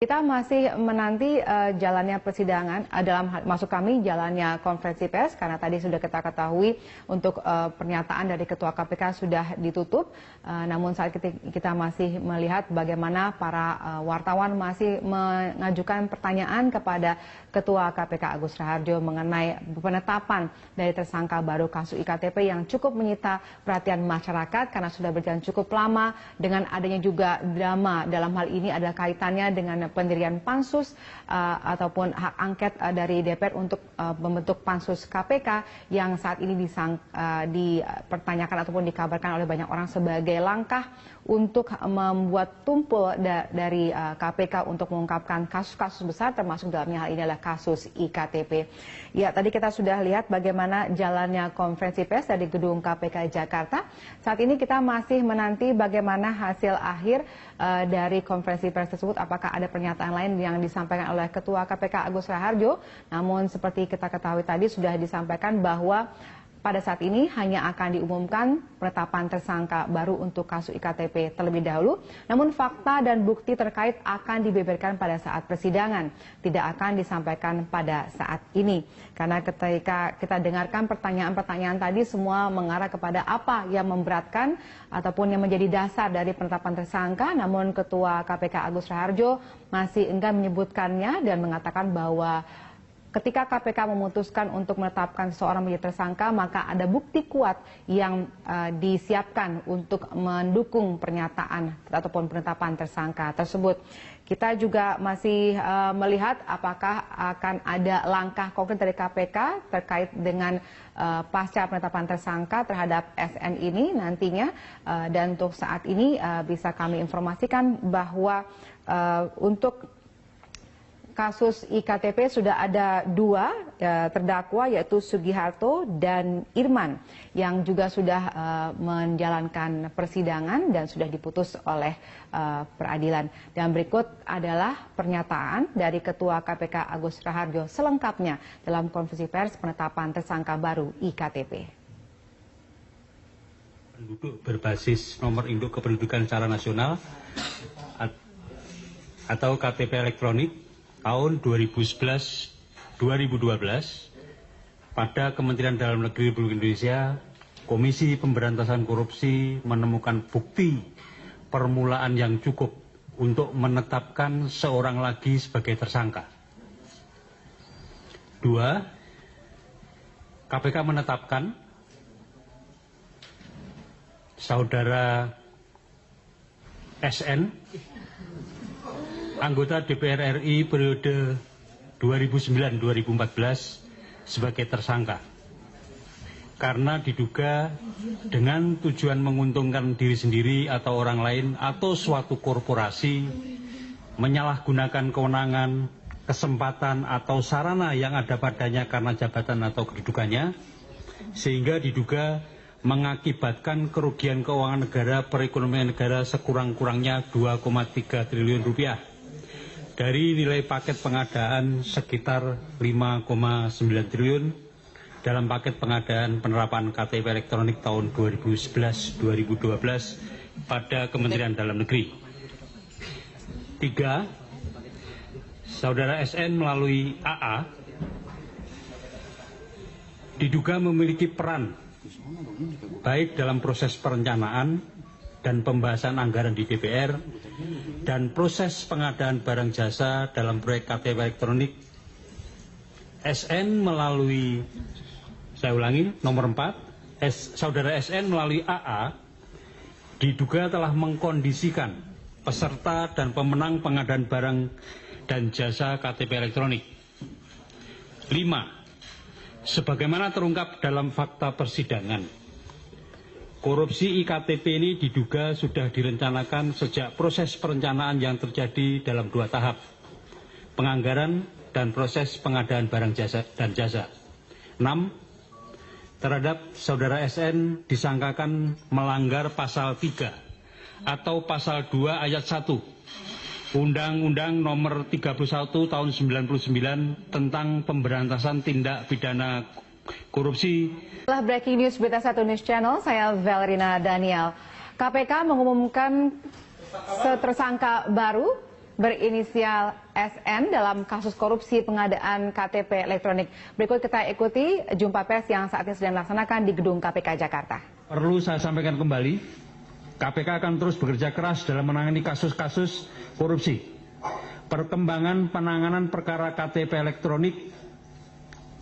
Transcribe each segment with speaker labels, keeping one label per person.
Speaker 1: Kita masih menanti jalannya persidangan, maksud kami jalannya konferensi pers, karena tadi sudah kita ketahui untuk pernyataan dari Ketua KPK sudah ditutup. Namun saat kita masih melihat bagaimana para wartawan masih mengajukan pertanyaan kepada Ketua KPK Agus Raharjo mengenai penetapan dari tersangka baru kasus IKTP yang cukup menyita perhatian masyarakat karena sudah berjalan cukup lama, dengan adanya juga drama dalam hal ini adalah kaitannya dengan pendirian pansus ataupun hak angket dari DPR untuk membentuk pansus KPK yang saat ini dipertanyakan ataupun dikabarkan oleh banyak orang sebagai langkah untuk membuat tumpul dari KPK untuk mengungkapkan kasus-kasus besar, termasuk dalamnya hal ini adalah kasus IKTP. Ya, tadi kita sudah lihat bagaimana jalannya konferensi pers dari gedung KPK Jakarta. Saat ini kita masih menanti bagaimana hasil akhir dari konferensi pers tersebut, apakah ada pernyataan lain yang disampaikan oleh Ketua KPK Agus Raharjo. Namun seperti kita ketahui tadi sudah disampaikan bahwa pada saat ini hanya akan diumumkan penetapan tersangka baru untuk kasus IKTP terlebih dahulu. Namun fakta dan bukti terkait akan dibeberkan pada saat persidangan, tidak akan disampaikan pada saat ini. Karena ketika kita dengarkan pertanyaan-pertanyaan tadi semua mengarah kepada apa yang memberatkan ataupun yang menjadi dasar dari penetapan tersangka. Namun Ketua KPK Agus Raharjo masih enggan menyebutkannya dan mengatakan bahwa ketika KPK memutuskan untuk menetapkan seseorang menjadi tersangka, maka ada bukti kuat yang disiapkan untuk mendukung pernyataan ataupun penetapan tersangka tersebut. Kita juga masih melihat apakah akan ada langkah konkret dari KPK terkait dengan pasca penetapan tersangka terhadap SN ini nantinya. Dan untuk saat ini bisa kami informasikan bahwa untuk kasus IKTP sudah ada dua terdakwa, yaitu Sugiharto dan Irman, yang juga sudah menjalankan persidangan dan sudah diputus oleh peradilan. Dan berikut adalah pernyataan dari Ketua KPK Agus Raharjo selengkapnya dalam konferensi pers penetapan tersangka baru IKTP.
Speaker 2: Penduduk berbasis nomor induk kependudukan secara nasional atau KTP elektronik tahun 2011-2012 pada Kementerian Dalam Negeri Republik Indonesia, Komisi Pemberantasan Korupsi menemukan bukti permulaan yang cukup untuk menetapkan seorang lagi sebagai tersangka. 2. KPK menetapkan saudara SN, anggota DPR RI periode 2009-2014 sebagai tersangka karena diduga dengan tujuan menguntungkan diri sendiri atau orang lain atau suatu korporasi menyalahgunakan kewenangan, kesempatan atau sarana yang ada padanya karena jabatan atau kedudukannya sehingga diduga mengakibatkan kerugian keuangan negara, perekonomian negara sekurang-kurangnya 2,3 triliun rupiah dari nilai paket pengadaan sekitar 5,9 triliun dalam paket pengadaan penerapan KTP elektronik tahun 2011-2012 pada Kementerian Dalam Negeri. 3. Saudara SN melalui AA diduga memiliki peran baik dalam proses perencanaan dan pembahasan anggaran di DPR dan proses pengadaan barang jasa dalam proyek KTP elektronik. SN melalui, saya ulangi, nomor 4, saudara SN melalui AA diduga telah mengkondisikan peserta dan pemenang pengadaan barang dan jasa KTP elektronik. 5. Sebagaimana terungkap dalam fakta persidangan, korupsi IKTP ini diduga sudah direncanakan sejak proses perencanaan yang terjadi dalam 2 tahap, penganggaran dan proses pengadaan barang jasa dan jasa. 6. Terhadap saudara SN disangkakan melanggar pasal 3 atau pasal 2 ayat 1 Undang-Undang Nomor 31 Tahun 99 tentang Pemberantasan Tindak Pidana Korupsi.
Speaker 1: Setelah breaking news Berita 1 News Channel, saya Valerina Daniel. KPK mengumumkan tersangka baru berinisial SN dalam kasus korupsi pengadaan KTP elektronik. Berikut kita ikuti jumpa pers yang saat ini sedang dilaksanakan di gedung KPK Jakarta.
Speaker 2: Perlu saya sampaikan kembali, KPK akan terus bekerja keras dalam menangani kasus-kasus korupsi. Perkembangan penanganan perkara KTP elektronik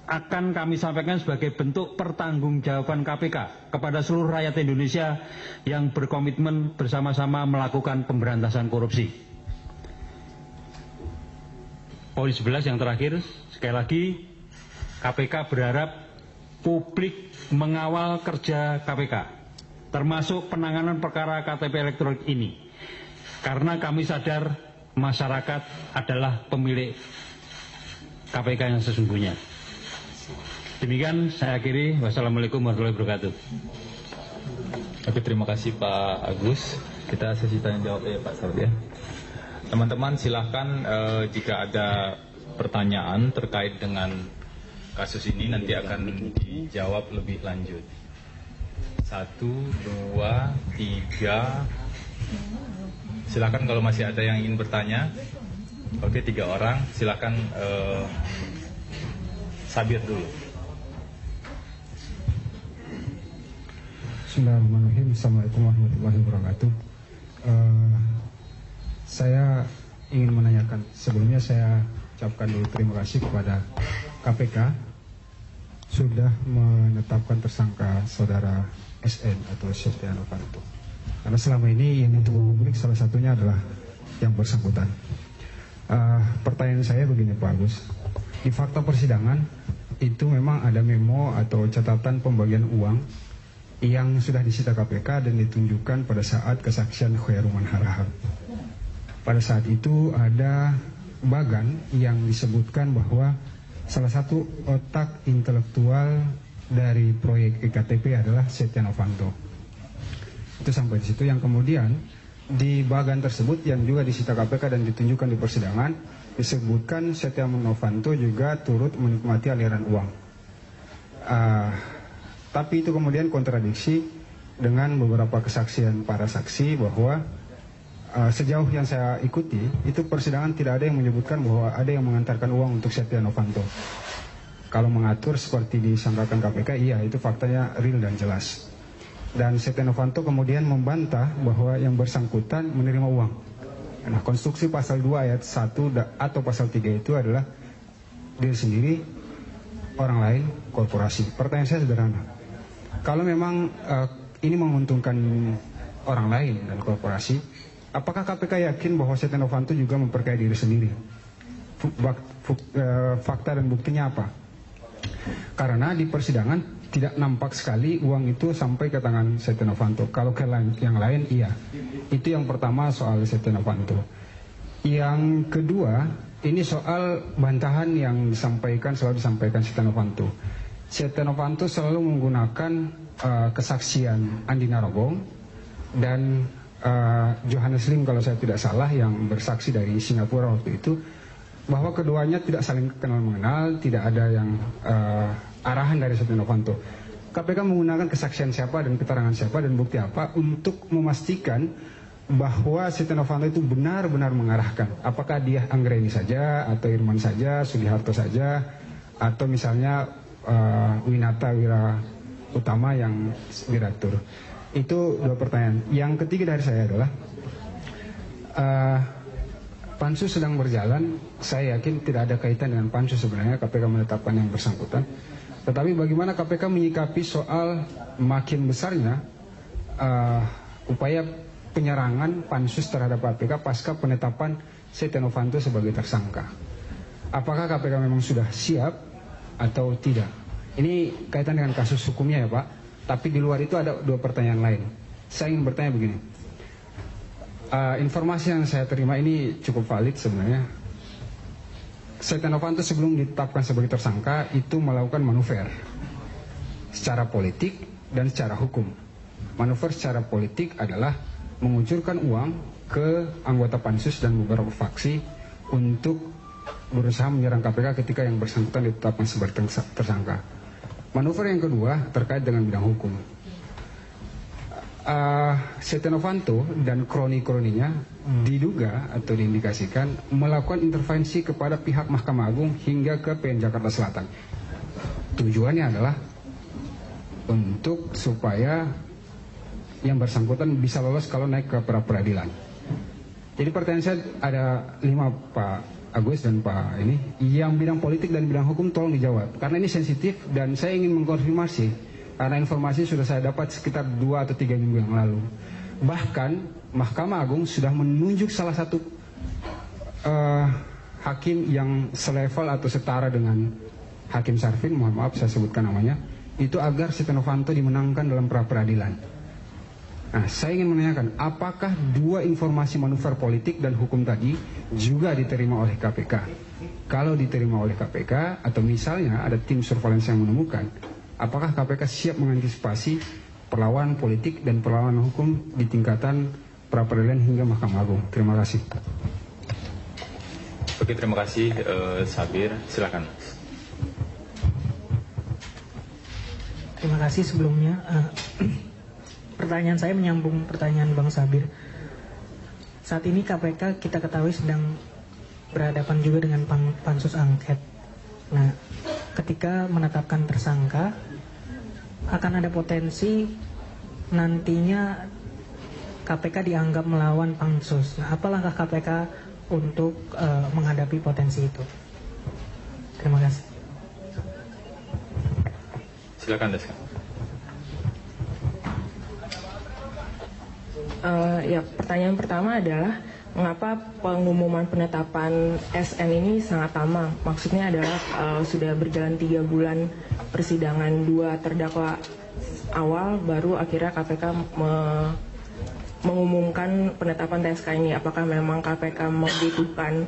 Speaker 2: akan kami sampaikan sebagai bentuk pertanggungjawaban KPK kepada seluruh rakyat Indonesia yang berkomitmen bersama-sama melakukan pemberantasan korupsi. Poin 11 yang terakhir, sekali lagi KPK berharap publik mengawal kerja KPK, termasuk penanganan perkara KTP elektronik ini, karena kami sadar masyarakat adalah pemilik KPK yang sesungguhnya. Demikian saya akhiri. Wassalamualaikum warahmatullahi wabarakatuh.
Speaker 3: Oke, terima kasih Pak Agus. Kita sesi tanya jawab ya Pak Sardi. Teman-teman silahkan jika ada pertanyaan terkait dengan kasus ini nanti akan dijawab lebih lanjut. 1, 2, 3. Silahkan kalau masih ada yang ingin bertanya. Oke, 3 orang. Silahkan Sabir dulu.
Speaker 4: Bismillahirrahmanirrahim. Assalamualaikum warahmatullahi wabarakatuh. Saya ingin menanyakan, sebelumnya saya ucapkan dulu terima kasih kepada KPK sudah menetapkan tersangka saudara SN atau Setia Novanto. Karena selama ini yang ditunggu publik salah satunya adalah yang bersangkutan. Pertanyaan saya begini Pak Agus, di fakta persidangan itu memang ada memo atau catatan pembagian uang yang sudah disita KPK dan ditunjukkan pada saat kesaksian Khairuman Harahap. Pada saat itu ada bagan yang disebutkan bahwa salah satu otak intelektual dari proyek iktp adalah Setia Novanto. Itu sampai di situ. Yang kemudian di bagan tersebut yang juga disita KPK dan ditunjukkan di persidangan disebutkan Setia Novanto juga turut menikmati aliran uang. Tapi itu kemudian kontradiksi dengan beberapa kesaksian para saksi bahwa sejauh yang saya ikuti itu persidangan tidak ada yang menyebutkan bahwa ada yang mengantarkan uang untuk Setia Novanto. Kalau mengatur seperti disangkakan KPK, iya itu faktanya real dan jelas. Dan Setia Novanto kemudian membantah bahwa yang bersangkutan menerima uang. Nah, konstruksi pasal 2 ayat 1 atau pasal 3 itu adalah diri sendiri, orang lain, korporasi. Pertanyaan saya sederhana. Kalau memang ini menguntungkan orang lain dan korporasi, apakah KPK yakin bahwa Setia Novanto juga memperkaya diri sendiri? Fakta dan buktinya apa? Karena di persidangan tidak nampak sekali uang itu sampai ke tangan Setia Novanto. Kalau ke yang lain, iya. Itu yang pertama soal Setia Novanto. Yang kedua, ini soal bantahan yang selalu disampaikan Setia Novanto. Setia Novanto selalu menggunakan kesaksian Andi Narogong dan Johannes Lim kalau saya tidak salah yang bersaksi dari Singapura waktu itu, bahwa keduanya tidak saling kenal mengenal, tidak ada yang arahan dari Setia Novanto. KPK menggunakan kesaksian siapa dan keterangan siapa dan bukti apa untuk memastikan bahwa Setia Novanto itu benar-benar mengarahkan. Apakah dia Anggreni saja, atau Irman saja, Sugiharto saja, atau misalnya Winata Wira Utama yang direktur. Itu 2 pertanyaan. Yang ketiga dari saya adalah Pansus sedang berjalan. Saya yakin tidak ada kaitan dengan Pansus sebenarnya KPK menetapkan yang bersangkutan. Tetapi bagaimana KPK menyikapi soal makin besarnya upaya penyerangan Pansus terhadap KPK pasca penetapan Setia Novanto sebagai tersangka? Apakah KPK memang sudah siap atau tidak? Ini kaitan dengan kasus hukumnya ya Pak. Tapi di luar itu ada 2 pertanyaan lain. Saya ingin bertanya begini. Informasi yang saya terima ini cukup valid sebenarnya. Setia Novanto sebelum ditetapkan sebagai tersangka itu melakukan manuver secara politik dan secara hukum. Manuver secara politik adalah mengucurkan uang ke anggota Pansus dan beberapa faksi untuk berusaha menyerang KPK ketika yang bersangkutan ditetapkan sebagai tersangka. Manuver yang kedua terkait dengan bidang hukum. Setia Novanto dan kroni-kroninya diduga atau diindikasikan melakukan intervensi kepada pihak Mahkamah Agung hingga ke PN Jakarta Selatan. Tujuannya adalah untuk supaya yang bersangkutan bisa lolos kalau naik ke pra-peradilan. Jadi pertanyaan saya ada 5, Pak Agus dan Pak ini, yang bidang politik dan bidang hukum tolong dijawab karena ini sensitif dan saya ingin mengkonfirmasi karena informasi sudah saya dapat sekitar 2 atau 3 minggu yang lalu. Bahkan Mahkamah Agung sudah menunjuk salah satu hakim yang selevel atau setara dengan Hakim Sarfin, mohon maaf saya sebutkan namanya, itu agar Setia Novanto dimenangkan dalam pra-peradilan. Nah, saya ingin menanyakan, apakah 2 informasi manuver politik dan hukum tadi juga diterima oleh KPK? Kalau diterima oleh KPK, atau misalnya ada tim surveillance yang menemukan, apakah KPK siap mengantisipasi perlawanan politik dan perlawanan hukum di tingkatan pra-peradilan hingga Mahkamah Agung? Terima kasih.
Speaker 3: Oke, terima kasih Sabir, silakan.
Speaker 5: Terima kasih sebelumnya. Pertanyaan saya menyambung pertanyaan Bang Sabir. Saat ini KPK kita ketahui sedang berhadapan juga dengan pansus angket. Nah, ketika menetapkan tersangka, akan ada potensi nantinya KPK dianggap melawan pansus. Nah, apa langkah KPK untuk menghadapi potensi itu? Terima kasih.
Speaker 3: Silakan Deska.
Speaker 6: Ya, pertanyaan pertama adalah mengapa pengumuman penetapan SN ini sangat lama? Maksudnya adalah sudah berjalan 3 bulan persidangan 2 terdakwa awal, baru akhirnya KPK mengumumkan penetapan TSK ini. Apakah memang KPK membutuhkan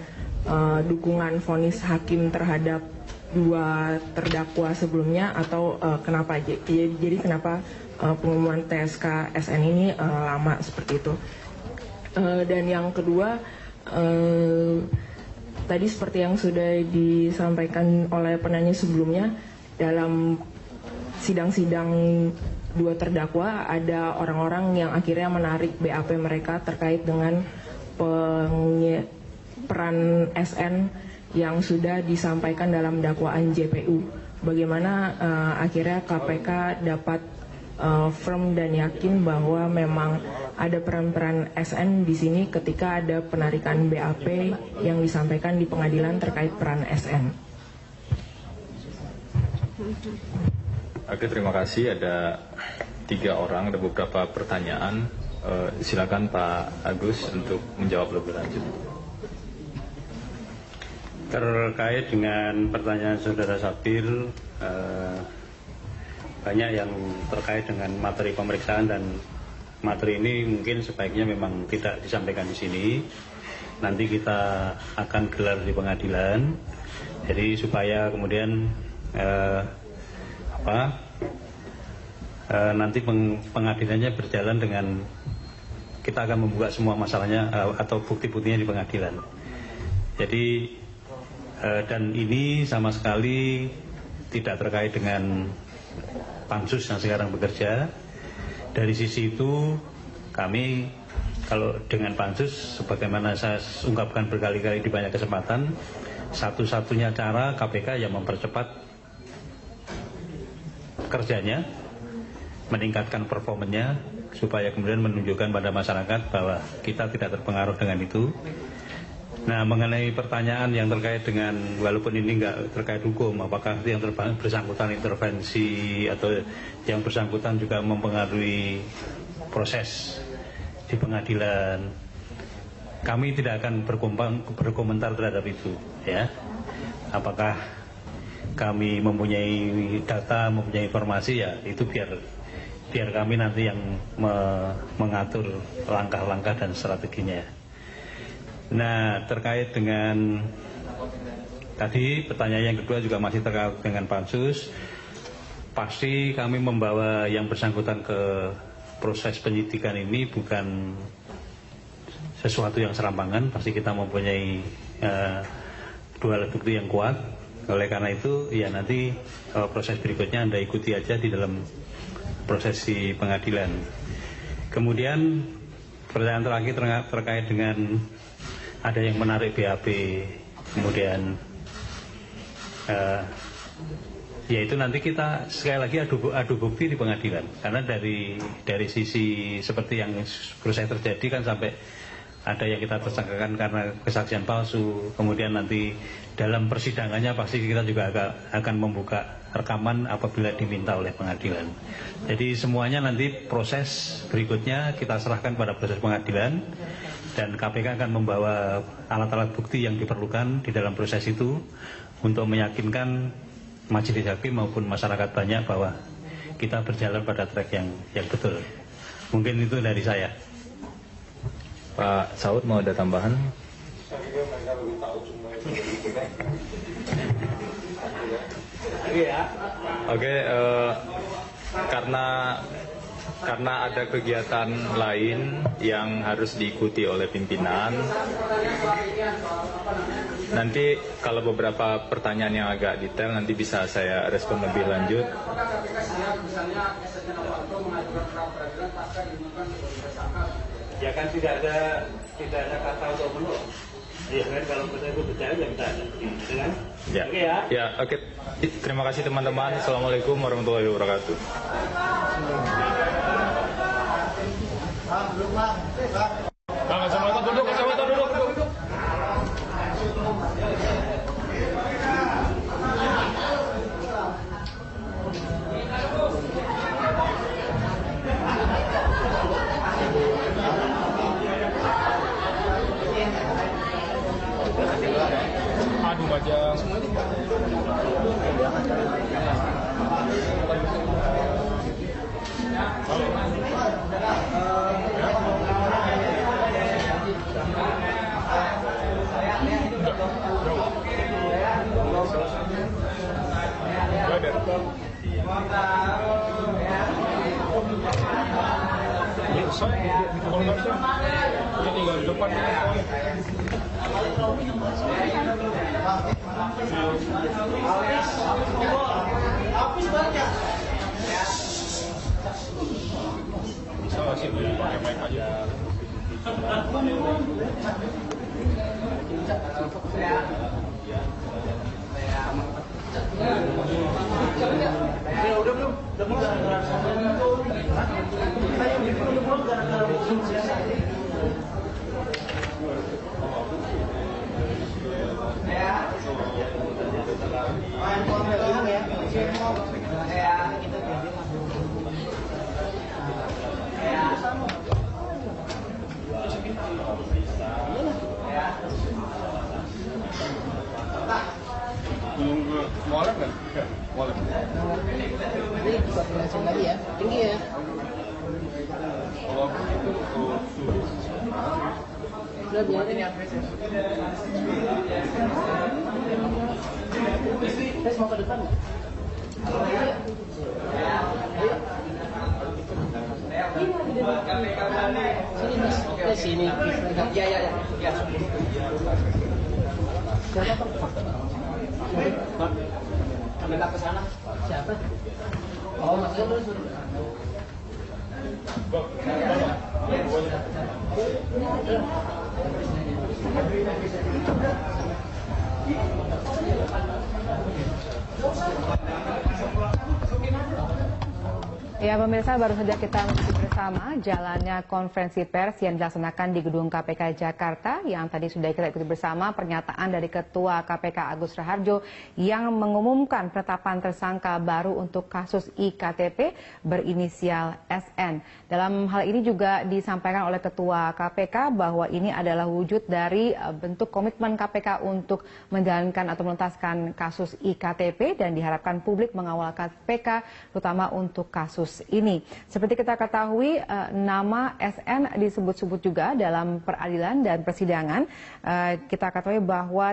Speaker 6: dukungan vonis hakim terhadap 2 terdakwa sebelumnya, atau kenapa? Jadi kenapa pengumuman TSK SN ini lama seperti itu? Dan yang kedua, tadi seperti yang sudah disampaikan oleh penanya sebelumnya, dalam sidang-sidang 2 terdakwa ada orang-orang yang akhirnya menarik BAP mereka terkait dengan peran SN yang sudah disampaikan dalam dakwaan JPU. Bagaimana akhirnya KPK dapat firm dan yakin bahwa memang ada peran-peran SN di sini ketika ada penarikan BAP yang disampaikan di pengadilan terkait peran SN.
Speaker 3: Oke, terima kasih. Ada 3 orang, ada beberapa pertanyaan. Silakan Pak Agus untuk menjawab lebih lanjut.
Speaker 2: Terkait dengan pertanyaan Saudara Sabir, banyak yang terkait dengan materi pemeriksaan, dan materi ini mungkin sebaiknya memang tidak disampaikan di sini. Nanti kita akan gelar di pengadilan, jadi supaya kemudian nanti pengadilannya berjalan dengan kita akan membuka semua masalahnya atau bukti-buktinya di pengadilan. Jadi dan ini sama sekali tidak terkait dengan pansus yang sekarang bekerja. Dari sisi itu kami, kalau dengan pansus, sebagaimana saya ungkapkan berkali-kali di banyak kesempatan, satu-satunya cara KPK yang mempercepat kerjanya, meningkatkan performanya, supaya kemudian menunjukkan pada masyarakat bahwa kita tidak terpengaruh dengan itu. Nah, mengenai pertanyaan yang terkait dengan, walaupun ini nggak terkait hukum, apakah yang bersangkutan intervensi atau yang bersangkutan juga mempengaruhi proses di pengadilan, kami tidak akan berkomentar terhadap itu, ya. Apakah kami mempunyai data, mempunyai informasi, ya itu biar kami nanti yang mengatur langkah-langkah dan strateginya. Nah, terkait dengan tadi pertanyaan yang kedua juga masih terkait dengan pansus, pasti kami membawa yang bersangkutan ke proses penyidikan ini bukan sesuatu yang serampangan. Pasti kita mempunyai 2 alat bukti yang kuat. Oleh karena itu, ya nanti proses berikutnya Anda ikuti aja di dalam proses di pengadilan. Kemudian pertanyaan terakhir terkait dengan ada yang menarik BAP, kemudian yaitu nanti kita sekali lagi adu bukti di pengadilan, karena dari sisi seperti yang berusaha terjadi kan sampai ada yang kita tersangkakan karena kesaksian palsu, kemudian nanti dalam persidangannya pasti kita juga akan membuka rekaman apabila diminta oleh pengadilan. Jadi semuanya nanti proses berikutnya kita serahkan pada proses pengadilan, dan KPK akan membawa alat-alat bukti yang diperlukan di dalam proses itu untuk meyakinkan majelis hakim maupun masyarakat banyak bahwa kita berjalan pada track yang betul. Mungkin itu dari saya.
Speaker 3: Pak Saud mau ada tambahan? Oke, karena ada kegiatan lain yang harus diikuti oleh pimpinan. Nanti kalau beberapa pertanyaan yang agak detail nanti bisa saya respon lebih lanjut.
Speaker 2: Ya kan tidak ada kata untuk menolak. Iya kan, kalau kita itu bicara ya kita ada, kan?
Speaker 3: Ya. Oke ya. Ya, oke. Terima kasih teman-teman. Assalamualaikum warahmatullahi wabarakatuh. Kacamata duduk. Aduh Bajang. Tinggal di depan. Bisa sih pakai mic aja. Molek kan? Molek.
Speaker 7: Ini langsung lagi ya, tinggi ya.
Speaker 3: Kalau begitu
Speaker 7: Udah biarin ya. Tes mau ke depan nggak? Sini mas, tes sini. Ya. Siapa Pak? Minta ke sana. Siapa? Oh, maksudnya terus.
Speaker 1: Ya pemirsa, baru saja kita mengikuti bersama jalannya konferensi pers yang dilaksanakan di gedung KPK Jakarta, yang tadi sudah kita ikuti bersama pernyataan dari Ketua KPK Agus Raharjo yang mengumumkan penetapan tersangka baru untuk kasus IKTP berinisial SN. Dalam hal ini juga disampaikan oleh Ketua KPK bahwa ini adalah wujud dari bentuk komitmen KPK untuk menjalankan atau menuntaskan kasus IKTP, dan diharapkan publik mengawal KPK terutama untuk kasus ini. Seperti kita ketahui, nama SN disebut-sebut juga dalam peradilan dan persidangan. Kita ketahui bahwa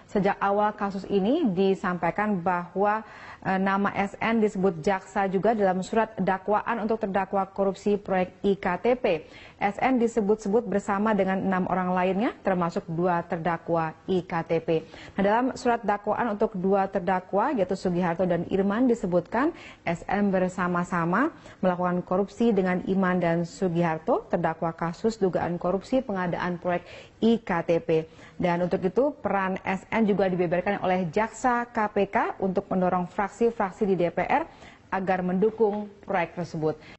Speaker 1: sejak awal kasus ini disampaikan bahwa nama SN disebut jaksa juga dalam surat dakwaan untuk terdakwa korupsi proyek IKTP. SN disebut-sebut bersama dengan 6 orang lainnya, termasuk 2 terdakwa IKTP. Nah, dalam surat dakwaan untuk 2 terdakwa, yaitu Sugiharto dan Irman, disebutkan SN bersama-sama melakukan korupsi dengan Iman dan Sugiharto, terdakwa kasus dugaan korupsi pengadaan proyek IKTP. Dan untuk itu, peran SN juga dibeberkan oleh Jaksa KPK untuk mendorong fraksi-fraksi di DPR agar mendukung proyek tersebut.